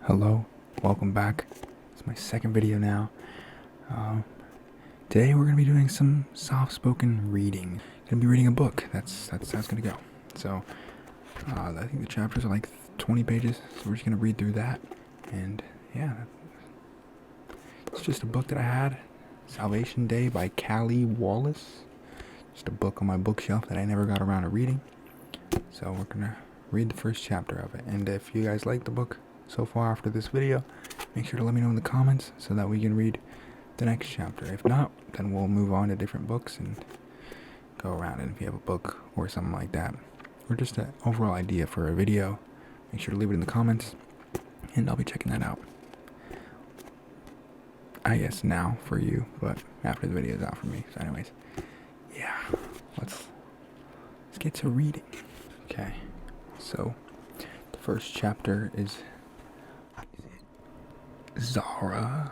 Hello, welcome back. It's my second video now. Um, Today we're gonna be doing some soft-spoken reading. Gonna be reading a book. That's how it's gonna go. So I think the chapters are like 20 pages, so we're just gonna read through that. And yeah, it's just a book that I had, Salvation Day by Callie Wallace. Just a book on my bookshelf that I never got around to reading. So we're gonna read the first chapter of it. And if you guys like the book so far after this video, make sure to let me know in the comments so that we can read the next chapter. If not, then we'll move on to different books and go around. And if you have a book or something like that, or just an overall idea for a video, make sure to leave it in the comments and I'll be checking that out. I guess now for you, but after the video is out for me. So anyways, yeah, let's get to reading. Okay, so the first chapter is Zara.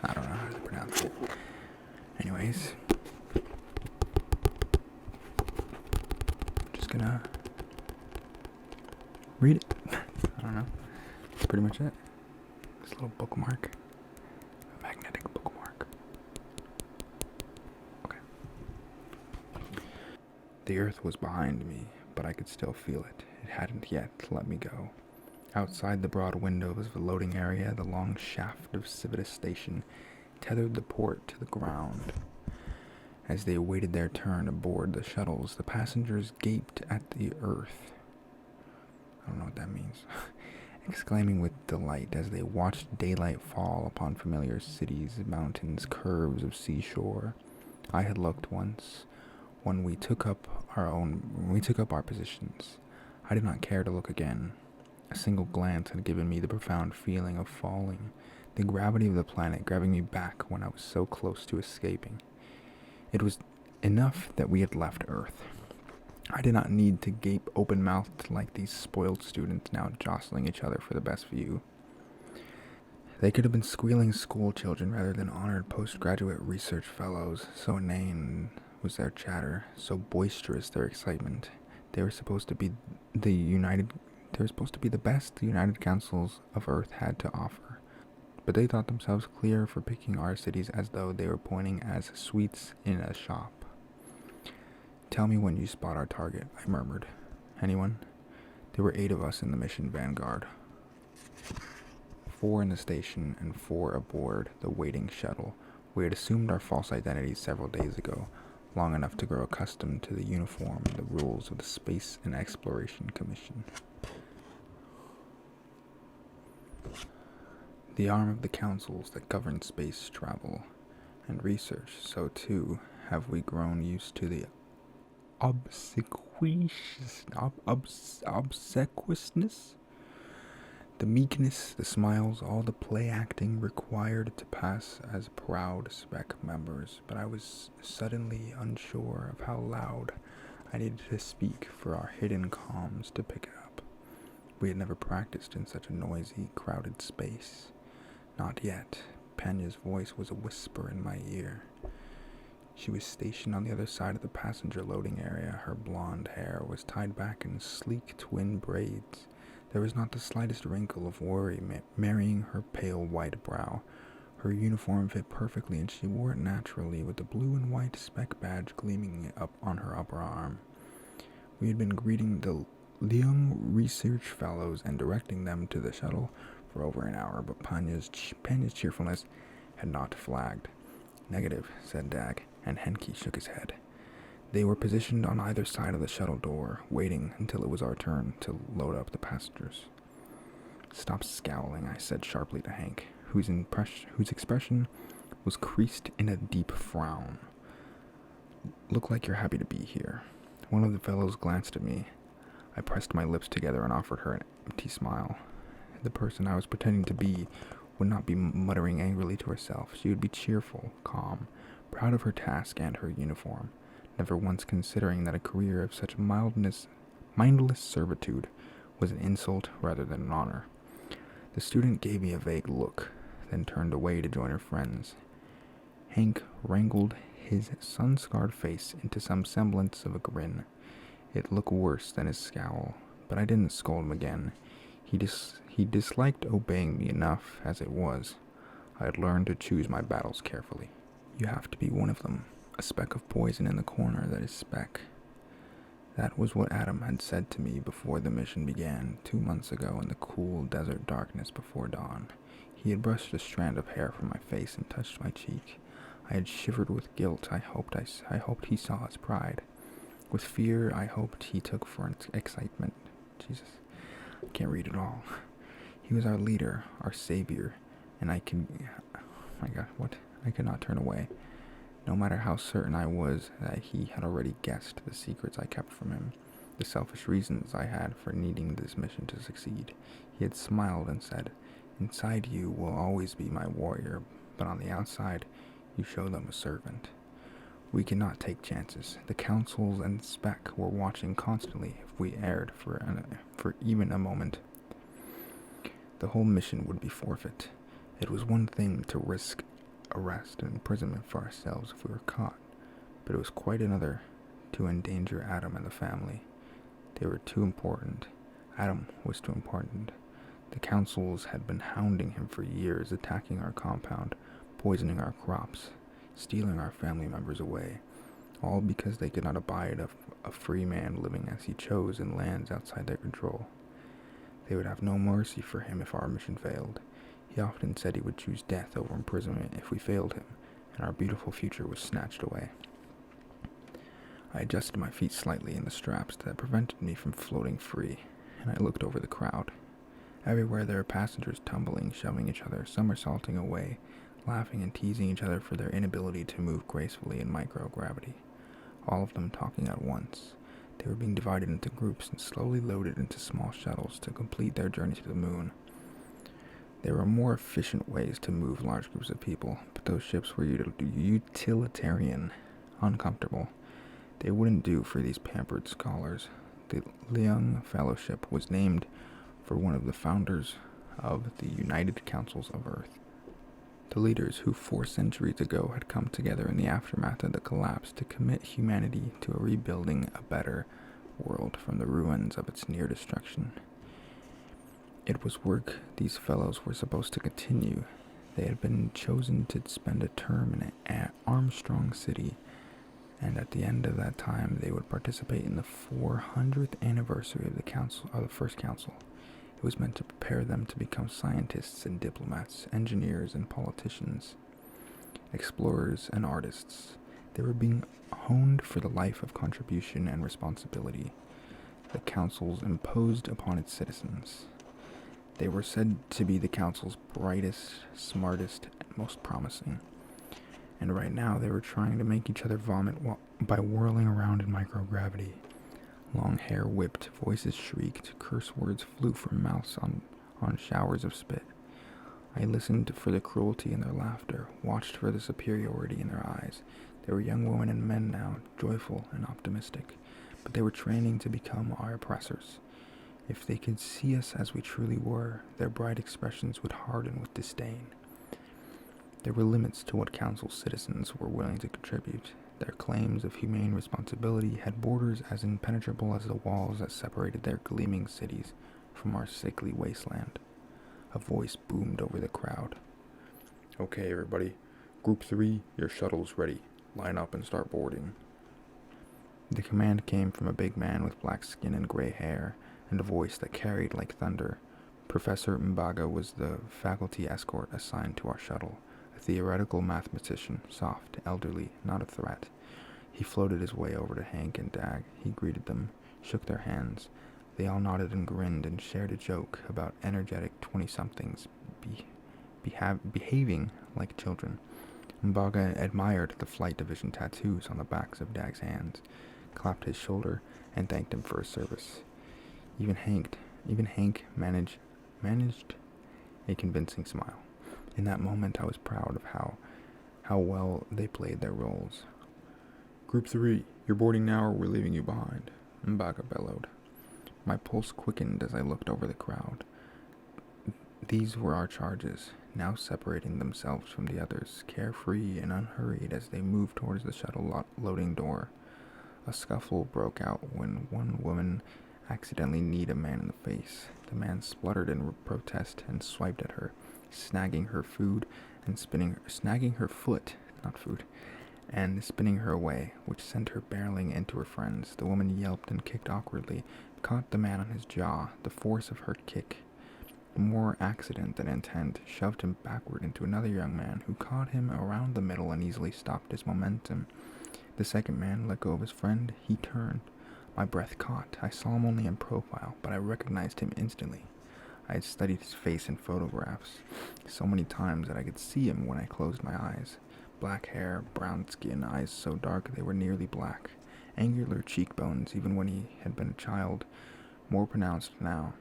I don't know how to pronounce it. Anyways, just gonna read it. I don't know. That's pretty much it. This little bookmark. A magnetic bookmark. Okay. The earth was behind me, but I could still feel it. It hadn't yet let me go. Outside the broad windows of the loading area, the long shaft of Civitas Station tethered the port to the ground. As they awaited their turn aboard the shuttles, the passengers gaped at the earth. I don't know what that means. Exclaiming with delight as they watched daylight fall upon familiar cities, mountains, curves of seashore. I had looked once, when we took up our positions. I did not care to look again. A single glance had given me the profound feeling of falling, the gravity of the planet grabbing me back when I was so close to escaping. It was enough that we had left Earth. I did not need to gape open-mouthed like these spoiled students now jostling each other for the best view. They could have been squealing school children rather than honored postgraduate research fellows. So inane was their chatter, so boisterous their excitement. They were supposed to be the best the United Councils of Earth had to offer. But they thought themselves clear for picking our cities as though they were pointing as sweets in a shop. Tell me when you spot our target, I murmured. Anyone? There were 8 of us in the mission vanguard. 4 in the station and 4 aboard the waiting shuttle. We had assumed our false identities several days ago, long enough to grow accustomed to the uniform and the rules of the Space and Exploration Commission. The arm of the councils that govern space travel and research, so too have we grown used to the obsequiousness, the meekness, the smiles, all the play acting required to pass as proud spec members. But I was suddenly unsure of how loud I needed to speak for our hidden comms to pick it up. We had never practiced in such a noisy, crowded space. Not yet. Panya's voice was a whisper in my ear. She was stationed on the other side of the passenger loading area. Her blonde hair was tied back in sleek twin braids. There was not the slightest wrinkle of worry marrying her pale white brow. Her uniform fit perfectly, and she wore it naturally, with the blue and white spec badge gleaming up on her upper arm. We had been greeting the young research fellows and directing them to the shuttle for over an hour, but Panya's cheerfulness had not flagged. Negative, said Dag, and Henke shook his head. They were positioned on either side of the shuttle door, waiting until it was our turn to load up the passengers. Stop scowling, I said sharply to Hank, whose expression was creased in a deep frown. Look like you're happy to be here. One of the fellows glanced at me. I pressed my lips together and offered her an empty smile. The person I was pretending to be would not be muttering angrily to herself. She would be cheerful, calm, proud of her task and her uniform, never once considering that a career of such mindless servitude was an insult rather than an honor. The student gave me a vague look, then turned away to join her friends. Hank wrangled his sun-scarred face into some semblance of a grin. It looked worse than his scowl, but I didn't scold him again. He disliked obeying me enough as it was. I had learned to choose my battles carefully. You have to be one of them, a speck of poison in the corner that is speck. That was what Adam had said to me before the mission began, 2 months ago in the cool desert darkness before dawn. He had brushed a strand of hair from my face and touched my cheek. I had shivered with guilt. I hoped he saw his pride. With fear, I hoped he took for excitement. Jesus, I can't read it all. He was our leader, our savior, and I could not turn away. No matter how certain I was that he had already guessed the secrets I kept from him, the selfish reasons I had for needing this mission to succeed, he had smiled and said, "Inside you will always be my warrior, but on the outside, you show them a servant." We cannot take chances. The councils and Spec were watching constantly. If we erred for even a moment, the whole mission would be forfeit. It was one thing to risk arrest and imprisonment for ourselves if we were caught, but it was quite another to endanger Adam and the family. They were too important. Adam was too important. The councils had been hounding him for years, attacking our compound, poisoning our crops, stealing our family members away, all because they could not abide a free man living as he chose in lands outside their control. They would have no mercy for him if our mission failed. He often said he would choose death over imprisonment if we failed him, and our beautiful future was snatched away. I adjusted my feet slightly in the straps that prevented me from floating free, and I looked over the crowd. Everywhere there were passengers tumbling, shoving each other, somersaulting away, laughing and teasing each other for their inability to move gracefully in microgravity. All of them talking at once. They were being divided into groups and slowly loaded into small shuttles to complete their journey to the moon. There were more efficient ways to move large groups of people, but those ships were utilitarian, uncomfortable. They wouldn't do for these pampered scholars. The Leung Fellowship was named for one of the founders of the United Councils of Earth. The leaders who 4 centuries ago had come together in the aftermath of the collapse to commit humanity to a rebuilding a better world from the ruins of its near destruction. It was work these fellows were supposed to continue. They had been chosen to spend a term in Armstrong City, and at the end of that time they would participate in the 400th anniversary of the first council. It was meant to prepare them to become scientists and diplomats, engineers and politicians, explorers and artists. They were being honed for the life of contribution and responsibility the councils imposed upon its citizens. They were said to be the council's brightest, smartest, and most promising. And right now they were trying to make each other vomit by whirling around in microgravity. Long hair whipped, voices shrieked, curse words flew from mouths on showers of spit. I listened for the cruelty in their laughter, watched for the superiority in their eyes. They were young women and men now, joyful and optimistic, but they were training to become our oppressors. If they could see us as we truly were, their bright expressions would harden with disdain. There were limits to what council citizens were willing to contribute. Their claims of humane responsibility had borders as impenetrable as the walls that separated their gleaming cities from our sickly wasteland. A voice boomed over the crowd. "Okay, everybody. Group 3, your shuttle's ready. Line up and start boarding." The command came from a big man with black skin and gray hair, and a voice that carried like thunder. Professor Mbaga was the faculty escort assigned to our shuttle. A theoretical mathematician, soft, elderly, not a threat. He floated his way over to Hank and Dag. He greeted them, shook their hands. They all nodded and grinned and shared a joke about energetic 20-somethings behaving like children. Mbaga admired the flight division tattoos on the backs of Dag's hands, clapped his shoulder, and thanked him for his service. Even Hank managed a convincing smile. In that moment, I was proud of how well they played their roles. "Group 3, you're boarding now or we're leaving you behind," Mbaga bellowed. My pulse quickened as I looked over the crowd. These were our charges, now separating themselves from the others, carefree and unhurried as they moved towards the shuttle loading door. A scuffle broke out when one woman accidentally kneed a man in the face. The man spluttered in protest and swiped at her, snagging her food and snagging her foot, not food, and spinning her away, which sent her barreling into her friends. The woman yelped and kicked awkwardly, caught the man on his jaw. The force of her kick, more accident than intent, shoved him backward into another young man, who caught him around the middle and easily stopped his momentum. The second man let go of his friend. He turned. My breath caught. I saw him only in profile, but I recognized him instantly. I had studied his face in photographs so many times that I could see him when I closed my eyes. Black hair, brown skin, eyes so dark they were nearly black. Angular cheekbones, even when he had been a child, more pronounced now.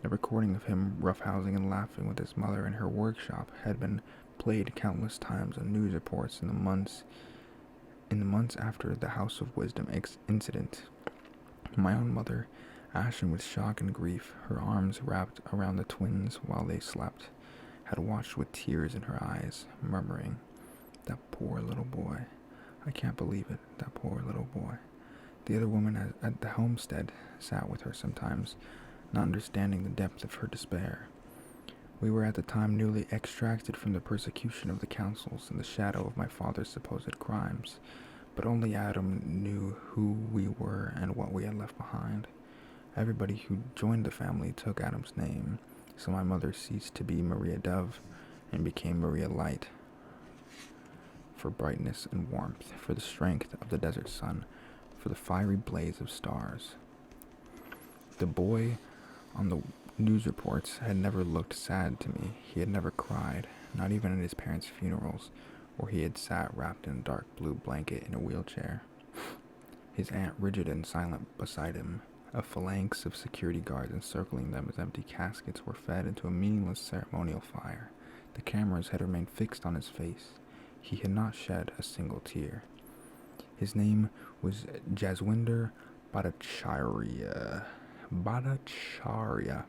A recording of him roughhousing and laughing with his mother in her workshop had been played countless times on news reports in the months after the House of Wisdom incident. My own mother, ashen with shock and grief, her arms wrapped around the twins while they slept, had watched with tears in her eyes, murmuring, "That poor little boy. I can't believe it, that poor little boy." The other woman at the homestead sat with her sometimes, not understanding the depth of her despair. We were at the time newly extracted from the persecution of the councils in the shadow of my father's supposed crimes, but only Adam knew who we were and what we had left behind. Everybody who joined the family took Adam's name, so my mother ceased to be Maria Dove and became Maria Light, for brightness and warmth, for the strength of the desert sun, for the fiery blaze of stars. The boy on the news reports had never looked sad to me. He had never cried, not even at his parents' funerals, where he had sat wrapped in a dark blue blanket in a wheelchair, his aunt rigid and silent beside him, a phalanx of security guards encircling them as empty caskets were fed into a meaningless ceremonial fire. The cameras had remained fixed on his face. He had not shed a single tear. His name was Jaswinder Bhattacharya. Bhattacharya.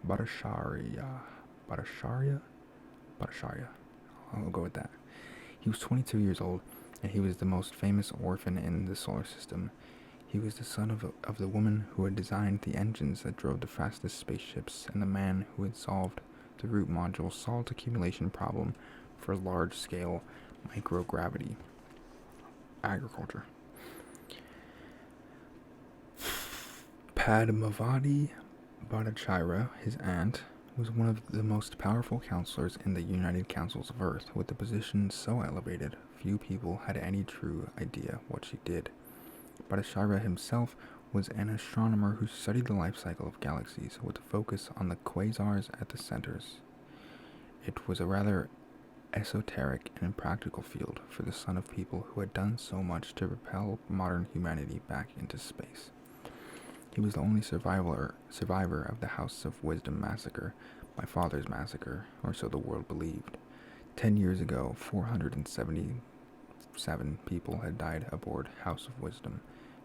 I'll go with that. He was 22 years old, and he was the most famous orphan in the solar system. He was the son of the woman who had designed the engines that drove the fastest spaceships, and the man who had solved the root module salt accumulation problem for large-scale microgravity agriculture. Padmavati Bhattacharya, his aunt, was one of the most powerful counselors in the United Councils of Earth. With a position so elevated, few people had any true idea what she did. Bhattacharya himself was an astronomer who studied the life cycle of galaxies with a focus on the quasars at the centers. It was a rather esoteric and impractical field for the son of people who had done so much to propel modern humanity back into space. He was the only survivor of the House of Wisdom massacre, my father's massacre, or so the world believed. 10 years ago, 477 people had died aboard House of Wisdom,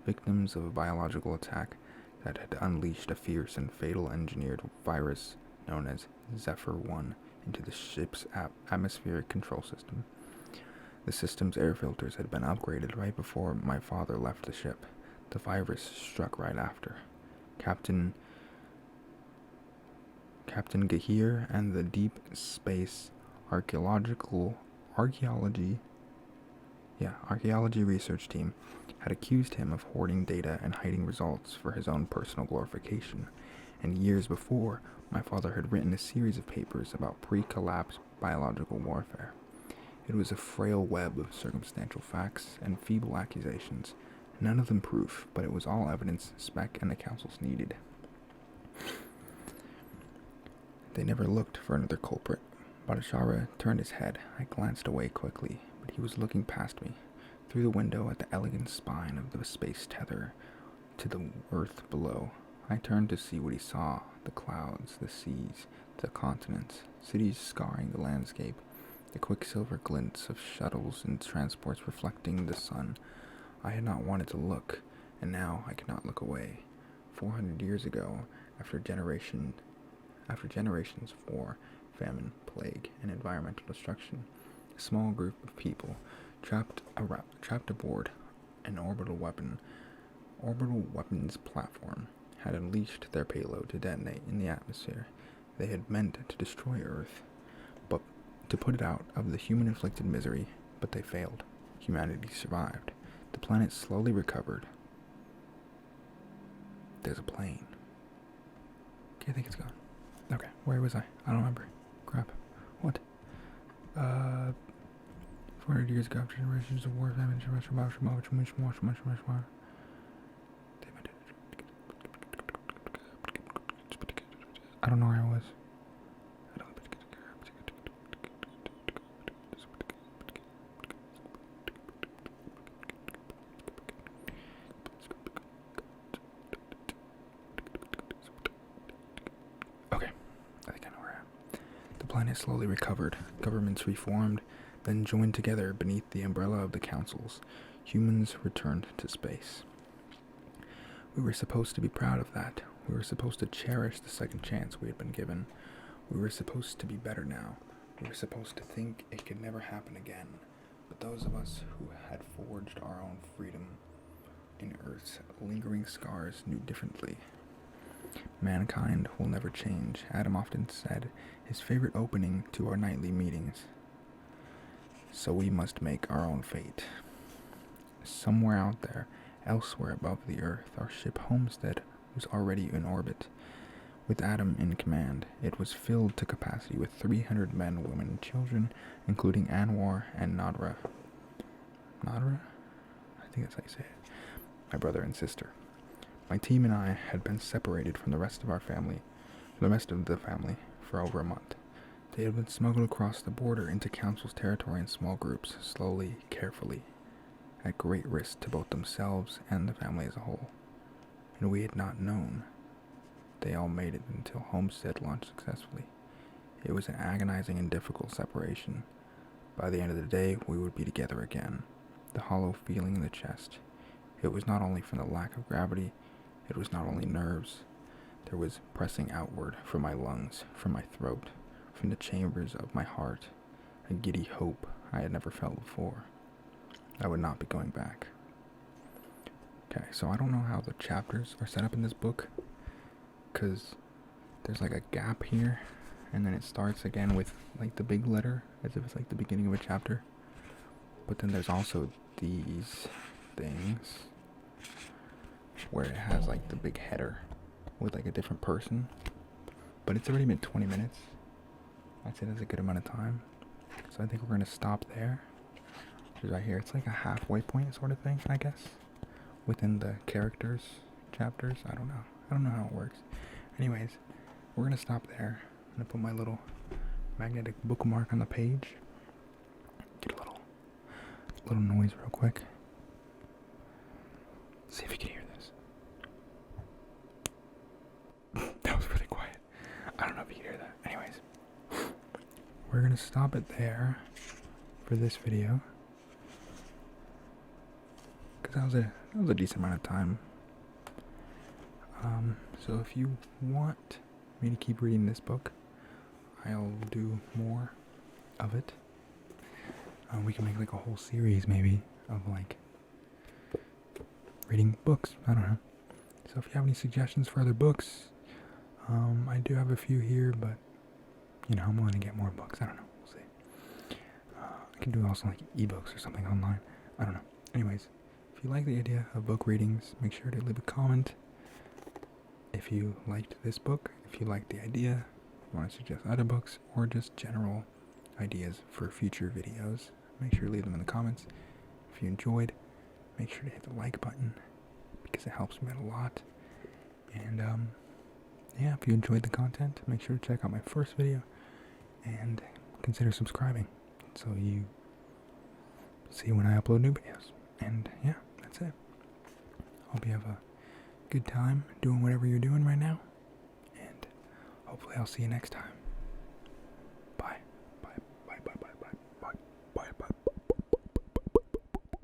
victims of a biological attack that had unleashed a fierce and fatal engineered virus known as Zephyr-1 into the ship's atmospheric control system. The system's air filters had been upgraded right before my father left the ship. The virus struck right after. Captain Gahir and the Deep Space Archaeology research team had accused him of hoarding data and hiding results for his own personal glorification. And years before, my father had written a series of papers about pre-collapse biological warfare. It was a frail web of circumstantial facts and feeble accusations, none of them proof, but it was all evidence Spec and the councils needed. They never looked for another culprit. Bhattacharya turned his head. I glanced away quickly, but he was looking past me, through the window at the elegant spine of the space tether to the earth below. I turned to see what he saw: the clouds, the seas, the continents, cities scarring the landscape, the quicksilver glints of shuttles and transports reflecting the sun. I had not wanted to look, and now I could not look away. 400 years ago, after generations of war, famine, plague, and environmental destruction, a small group of people trapped aboard an orbital weapons platform had unleashed their payload to detonate in the atmosphere. They had meant to destroy Earth, but to put it out of the human-inflicted misery, but they failed. Humanity survived. The planet slowly recovered. There's a plane. Okay, I think it's gone. Okay, where was I? I don't remember. Crap. What? 400 years ago, generations of war, famine, I don't know where I was. Okay, I think I know where I am. The planet slowly recovered. Governments reformed, then joined together beneath the umbrella of the councils. Humans returned to space. We were supposed to be proud of that. We were supposed to cherish the second chance we had been given. We were supposed to be better now. We were supposed to think it could never happen again. But those of us who had forged our own freedom in Earth's lingering scars knew differently. Mankind will never change, Adam often said, his favorite opening to our nightly meetings. So we must make our own fate. Somewhere out there, elsewhere above the Earth, our ship Homestead was already in orbit. With Adam in command, it was filled to capacity with 300 men, women, and children, including Anwar and Nadra. Nadra? I think that's how you say it. My brother and sister. My team and I had been separated from the rest of the family for over a month. They had been smuggled across the border into Council's territory in small groups, slowly, carefully, at great risk to both themselves and the family as a whole. And we had not known. They all made it until Homestead launched successfully. It was an agonizing and difficult separation. By the end of the day, we would be together again. The hollow feeling in the chest. It was not only from the lack of gravity, it was not only nerves. There was pressing outward from my lungs, from my throat, from the chambers of my heart, a giddy hope I had never felt before. I would not be going back. Okay, so I don't know how the chapters are set up in this book, because there's like a gap here, and then it starts again with like the big letter, as if it's like the beginning of a chapter. But then there's also these things where it has like the big header with like a different person. But it's already been 20 minutes. I'd say that's a good amount of time. So I think we're going to stop there. Right here, it's like a halfway point sort of thing, I guess, within the characters chapters. I don't know how it works. Anyways, we're gonna stop there. I'm gonna put my little magnetic bookmark on the page. Get a little noise real quick. See if you can hear this. That was really quiet. I don't know if you can hear that. Anyways, we're gonna stop it there for this video. Because that was a decent amount of time. So if you want me to keep reading this book, I'll do more of it. We can make like a whole series maybe of like reading books. I don't know. So if you have any suggestions for other books, I do have a few here, but you know, I'm willing to get more books. I don't know. We'll see. I can do also like ebooks or something online. I don't know. Anyways. If you like the idea of book readings, make sure to leave a comment. If you liked this book, if you liked the idea, if you want to suggest other books, or just general ideas for future videos, make sure to leave them in the comments. If you enjoyed, make sure to hit the like button, because it helps me out a lot. And, yeah, if you enjoyed the content, make sure to check out my first video, and consider subscribing, so you see when I upload new videos. And, yeah. That's it. Hope you have a good time doing whatever you're doing right now. And hopefully I'll see you next time.